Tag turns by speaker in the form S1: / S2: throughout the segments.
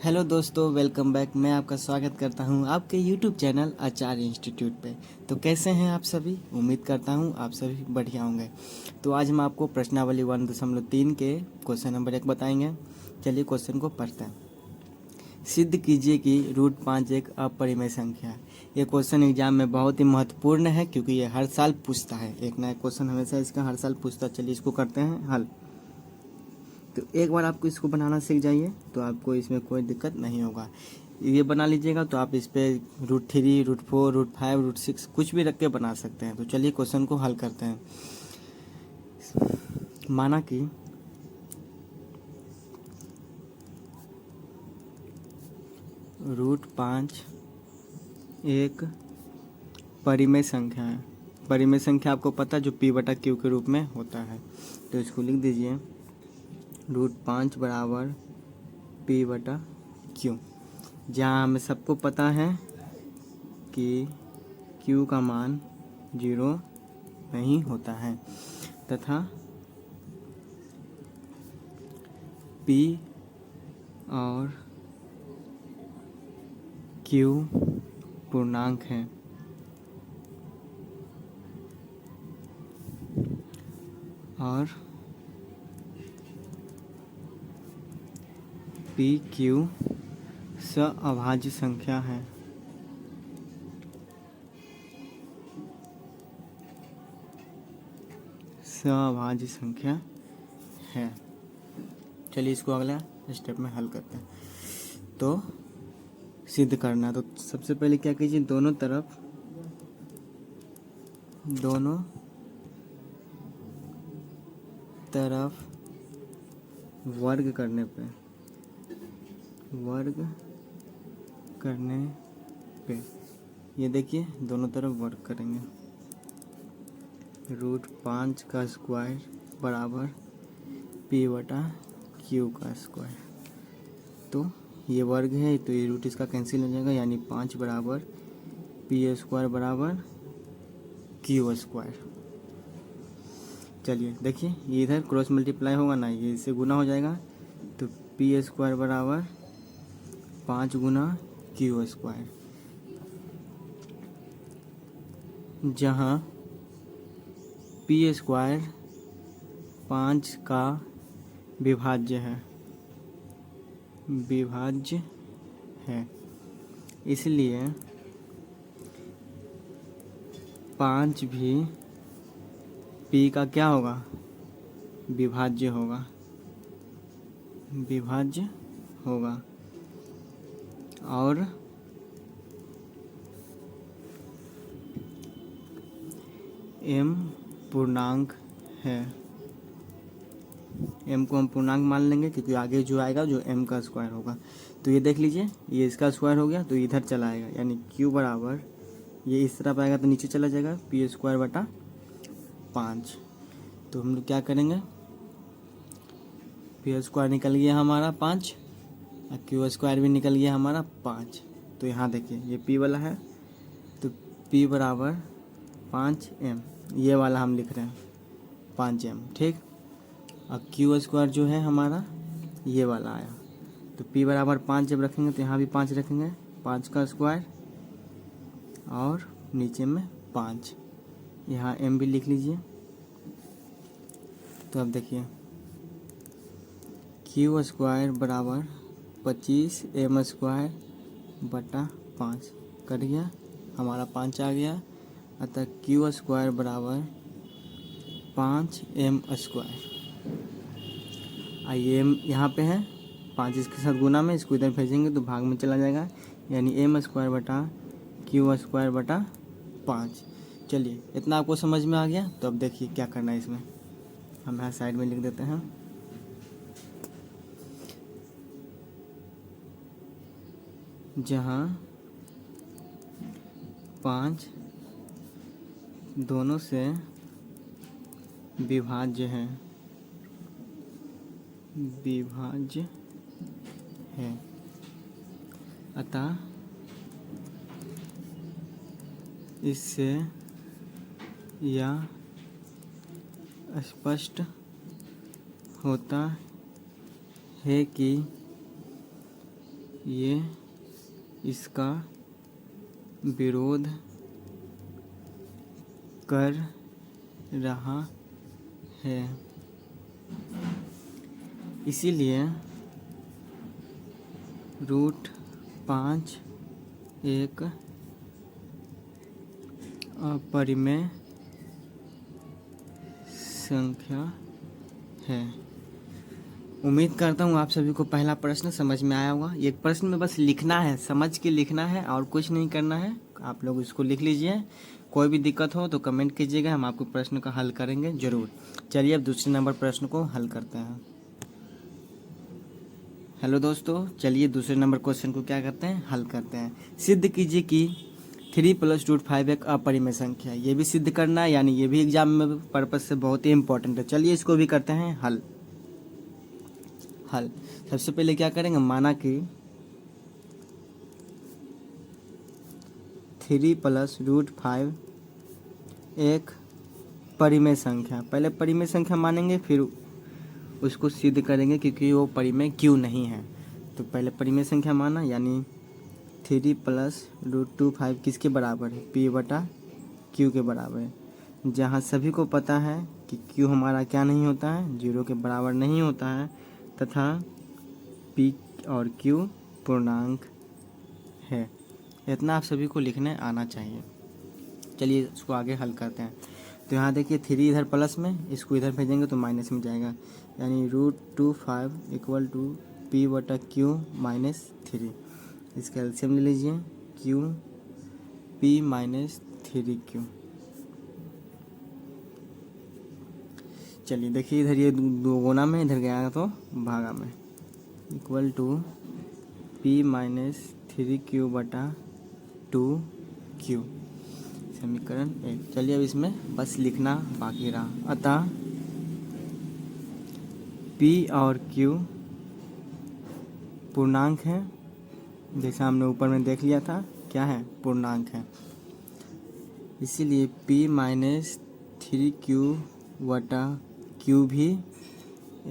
S1: Hello दोस्तों, welcome back. मैं आपका स्वागत करता हूं आपके यूट्यूब चैनल आचार्य इंस्टीट्यूट पे। तो कैसे हैं आप सभी? उम्मीद करता हूं आप सभी बढ़िया होंगे। तो आज हम आपको प्रश्नावली 1.3 के क्वेश्चन नंबर 1 बताएंगे। चलिए क्वेश्चन को पढ़ते हैं। सिद्ध कीजिए कि √5 एक अपरिमेय संख्या है। ये क्वेश्चन एग्जाम में बहुत ही महत्वपूर्ण है क्योंकि ये हर साल पूछता है। एक नया क्वेश्चन हमेशा इसका हर साल पूछता है। चलिए इसको करते हैं हल। तो एक बार आपको इसको बनाना सीख जाइए तो आपको इसमें कोई दिक्कत नहीं होगा। ये बना लीजिएगा तो आप इस पर √3, √4, √5, √6 कुछ भी रख के बना सकते हैं। तो चलिए क्वेश्चन को हल करते हैं। माना कि √5 एक परिमेय संख्या है। परिमेय संख्या आपको पता है जो P/Q के रूप में होता है। तो इसको लिख दीजिए √5 बराबर P/Q, जहाँ हमें सबको पता है कि Q का मान 0 नहीं होता है तथा P और Q पूर्णांक है और PQ सअभाज्य संख्या है। सअभाज्य संख्या है। चलिए इसको अगला स्टेप में हल करते हैं। तो सिद्ध करना, तो सबसे पहले क्या कीजिए, दोनों तरफ वर्ग करने पे ये देखिए दोनों तरफ वर्ग करेंगे। √5 का स्क्वायर बराबर P/Q का स्क्वायर। तो ये वर्ग है तो ये रूट इसका कैंसिल हो जाएगा, यानी 5 बराबर P² बराबर Q स्क्वायर। चलिए देखिए ये इधर क्रॉस मल्टीप्लाई होगा ना, ये इससे गुना हो जाएगा। तो P² बराबर 5 गुना Q स्क्वायर, जहाँ P² 5 का विभाज्य है, इसलिए 5 भी P का क्या होगा? विभाज्य होगा और M पूर्णांक है। M को हम पूर्णांक मान लेंगे क्योंकि आगे जो आएगा जो M का स्क्वायर होगा। तो ये देख लीजिए ये इसका स्क्वायर हो गया तो इधर चला आएगा, यानी Q बराबर ये इस तरफ आएगा तो नीचे चला जाएगा P²/5। तो हम लोग क्या करेंगे, P² निकल गया हमारा 5 और Q² भी निकल गया हमारा 5। तो यहाँ देखिए ये P वाला है तो P बराबर 5M, ये वाला हम लिख रहे हैं 5M, ठीक। और Q² जो है हमारा ये वाला आया। तो P बराबर 5 जब रखेंगे तो यहाँ भी 5 रखेंगे, 5 का स्क्वायर और नीचे में 5, यहाँ M भी लिख लीजिए। तो अब देखिए Q² बराबर 25M²/5 कट गया, हमारा 5 आ गया। अतः Q² बराबर 5M²। आइए M यहाँ पे है, 5 इसके साथ गुना में, इसको इधर भेजेंगे तो भाग में चला जाएगा, यानी M²/Q²/5। चलिए इतना आपको समझ में आ गया। तो अब देखिए क्या करना है इसमें, हम यहाँ साइड में लिख देते हैं। जहाँ 5 दोनों से विभाज्य है अतः इससे यह स्पष्ट होता है कि ये इसका विरोध कर रहा है, इसीलिए √5 एक अपरिमेय संख्या है। उम्मीद करता हूँ आप सभी को पहला प्रश्न समझ में आया होगा। एक प्रश्न में बस लिखना है, समझ के लिखना है और कुछ नहीं करना है। आप लोग इसको लिख लीजिए। कोई भी दिक्कत हो तो कमेंट कीजिएगा, हम आपको प्रश्न का हल करेंगे ज़रूर। चलिए अब दूसरे नंबर प्रश्न को हल करते हैं। हेलो दोस्तों, चलिए दूसरे नंबर क्वेश्चन को क्या करते हैं, हल करते हैं। सिद्ध कीजिए कि 3 + √5 एक अपरिमेय संख्या है। ये भी सिद्ध करना है, यानी ये भी एग्जाम में पर्पज से बहुत ही इंपॉर्टेंट है। चलिए इसको भी करते हैं हल। सबसे पहले क्या करेंगे, माना कि 3 + √5 एक परिमेय संख्या। पहले परिमेय संख्या मानेंगे, फिर उसको सिद्ध करेंगे क्योंकि वो परिमेय क्यों नहीं है। तो पहले परिमेय संख्या माना, यानी 3 + √5 किसके बराबर है, P/Q के बराबर है। जहाँ सभी को पता है कि Q हमारा क्या नहीं होता है, 0 के बराबर नहीं होता है, तथा P और Q पूर्णांक है। इतना आप सभी को लिखने आना चाहिए। चलिए इसको आगे हल करते हैं। तो यहाँ देखिए 3 इधर प्लस में, इसको इधर भेजेंगे तो माइनस में जाएगा, यानी √25 = P/Q - 3। इसका एलसीएम ले लीजिए, Q P - 3Q। चलिए देखिए इधर ये दो गुना में, इधर गया तो भागा में, = P - 3Q/2Q, समीकरण 1। चलिए अब इसमें बस लिखना बाकी रहा। अतः P और Q पूर्णांक है, जैसा हमने ऊपर में देख लिया था, क्या है, पूर्णांक है। इसीलिए P - 3Q/Q भी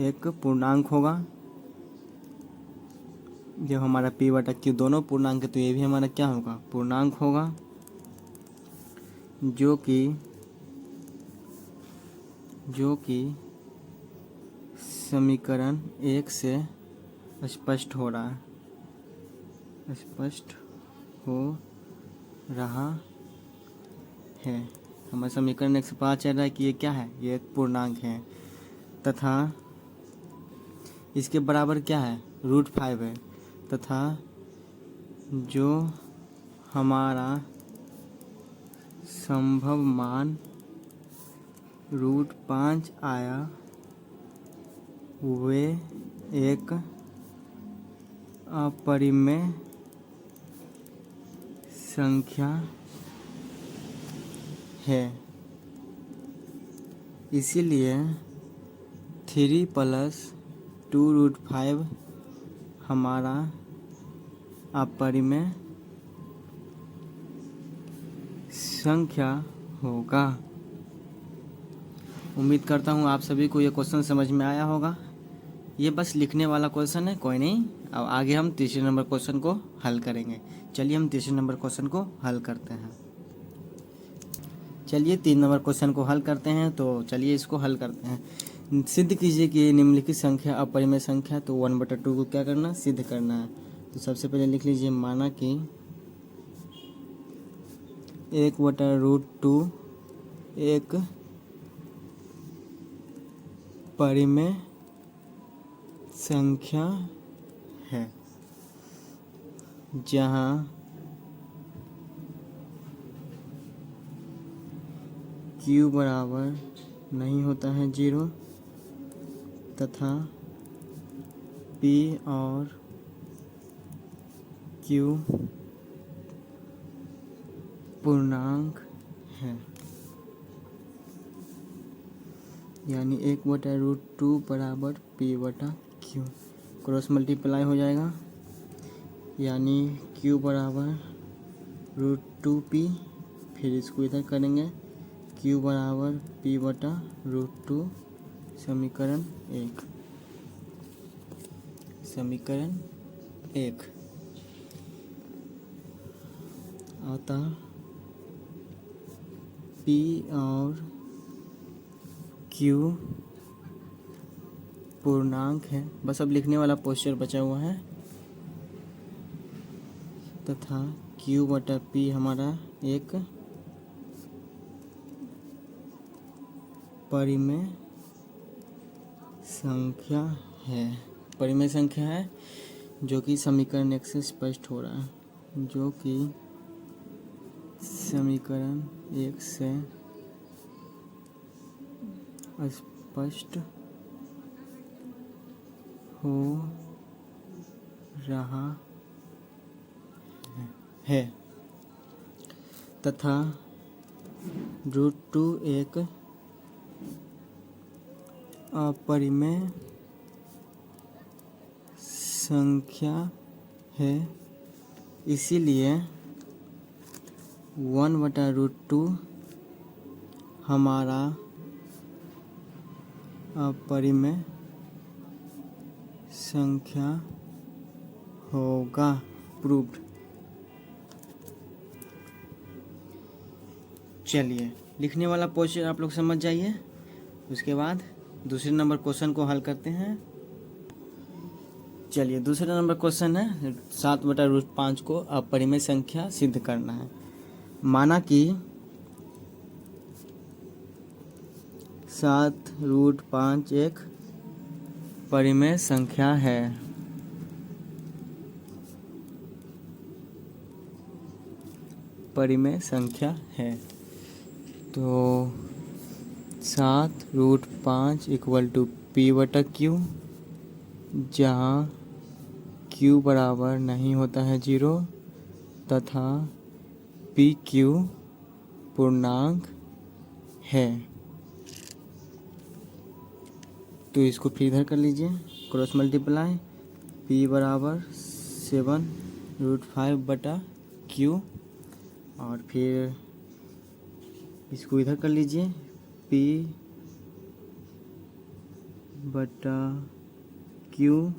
S1: एक पूर्णांक होगा। जब हमारा P/Q दोनों पूर्णांक है तो ये भी हमारा क्या होगा, पूर्णांक होगा, जो कि समीकरण 1 से स्पष्ट हो रहा है। हमारे समीकरण 1 से पता चल रहा है कि ये क्या है, ये एक पूर्णांक है, तथा इसके बराबर क्या है, √5 है, तथा जो हमारा संभव मान √5 आया वे एक अपरिमेय संख्या है। इसीलिए 3 + 2√5 हमारा अपरिमेय संख्या होगा। उम्मीद करता हूँ आप सभी को ये क्वेश्चन समझ में आया होगा। ये बस लिखने वाला क्वेश्चन है, कोई नहीं। अब आगे हम तीसरे नंबर क्वेश्चन को हल करेंगे। चलिए हम तीसरे नंबर क्वेश्चन को हल करते हैं। चलिए 3 नंबर क्वेश्चन को हल करते हैं। तो चलिए इसको हल करते हैं। सिद्ध कीजिए कि निम्नलिखित संख्या अपरिमेय संख्या। तो 1/2 को क्या करना, सिद्ध करना है। तो सबसे पहले लिख लीजिए, माना कि 1/√2 एक परिमेय संख्या है, जहाँ Q बराबर नहीं होता है 0, तथा P और Q पूर्णांक है, यानी 1/√2 बराबर P/Q। क्रॉस मल्टीप्लाई हो जाएगा, यानी Q बराबर √2P। फिर इसको इधर करेंगे, Q बराबर P/√2, समीकरण 1। अतः P और Q पूर्णांक है। बस अब लिखने वाला पोस्चर बचा हुआ है। तथा Q बटा P हमारा एक परिमेय संख्या है। परिमेय संख्या है जो कि समीकरण 1 से स्पष्ट हो रहा है। जो कि समीकरण 1 से स्पष्ट हो रहा है तथा √2 एक अपरिमेय संख्या है। इसीलिए 1/√2 हमारा अपरिमेय संख्या होगा। प्रूव्ड। चलिए, लिखने वाला पोस्चर आप लोग समझ जाइए। उसके बाद दूसरे नंबर क्वेश्चन को हल करते हैं। चलिए, दूसरा नंबर क्वेश्चन है 7/√5 को अपरिमेय संख्या सिद्ध करना है। माना कि 7√5 एक परिमेय संख्या है। परिमेय संख्या है तो 7√5 = P/Q, जहाँ Q बराबर नहीं होता है 0 तथा PQ पूर्णांक है। तो इसको फिर इधर कर लीजिए, क्रॉस मल्टीप्लाई। P बराबर 7√5/Q और फिर इसको इधर कर लीजिए, P/Q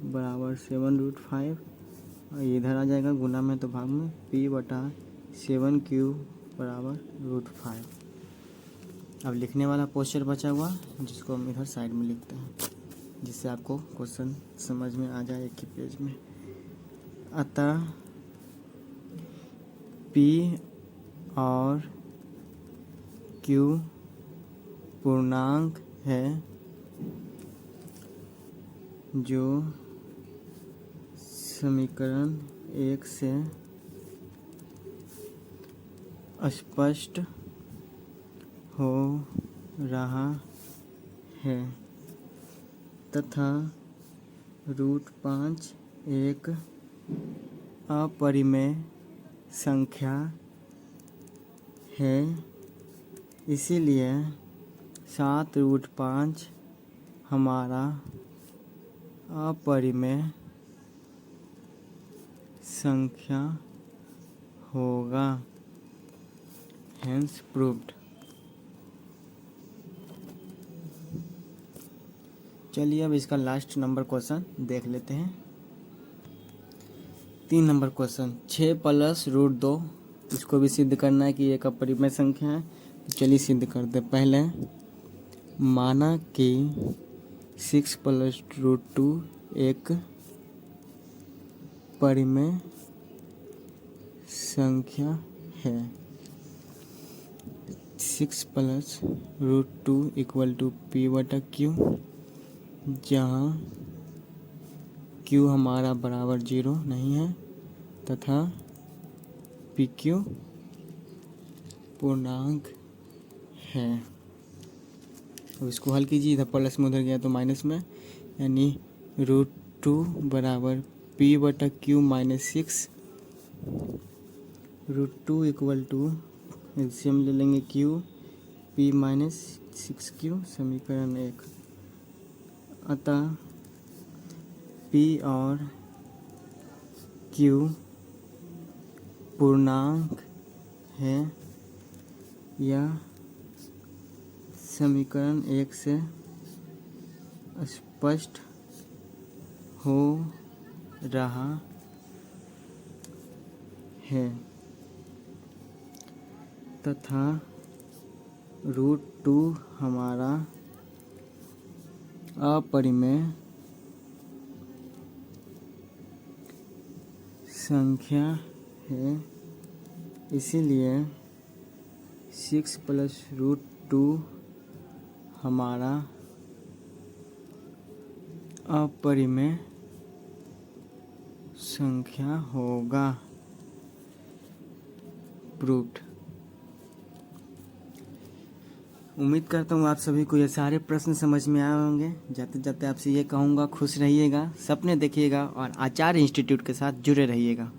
S1: बराबर 7√5 और इधर आ जाएगा गुना में तो भाग में, P/7Q बराबर √5। अब लिखने वाला पोस्चर बचा हुआ जिसको हम इधर साइड में लिखते हैं, जिससे आपको क्वेश्चन समझ में आ जाए एक ही पेज में। अतः P और Q पूर्णांक है जो समीकरण 1 से स्पष्ट हो रहा है तथा √5 एक अपरिमेय संख्या है। इसीलिए 7√5 हमारा अपरिमेय संख्या होगा। Hence proved. चलिए, अब इसका लास्ट नंबर क्वेश्चन देख लेते हैं। 3 नंबर क्वेश्चन, 6 + √2, इसको भी सिद्ध करना है कि एक अपरिमेय संख्या है। तो चलिए सिद्ध करते हैं। पहले माना कि 6 + √2 एक परिमेय संख्या है। 6 + √2 = P/Q, जहाँ Q हमारा बराबर 0 नहीं है तथा PQ पूर्णांक है। अब इसको हल कीजिए, इधर प्लस में उधर गया तो माइनस में, यानी √2 बराबर P/Q -6। √2 = एलसीएम ले लेंगे Q, P -6Q, समीकरण 1। अतः P और Q पूर्णांक है। यह समीकरण 1 से स्पष्ट हो रहा है। तथा √2 हमारा अपरिमेय संख्या है, इसीलिए 6 + √2 हमारा अपरिमेय संख्या होगा। प्रूव्ड। उम्मीद करता हूँ आप सभी को ये सारे प्रश्न समझ में आए होंगे। जाते जाते आपसे ये कहूँगा, खुश रहिएगा, सपने देखिएगा और आचार्य इंस्टीट्यूट के साथ जुड़े रहिएगा।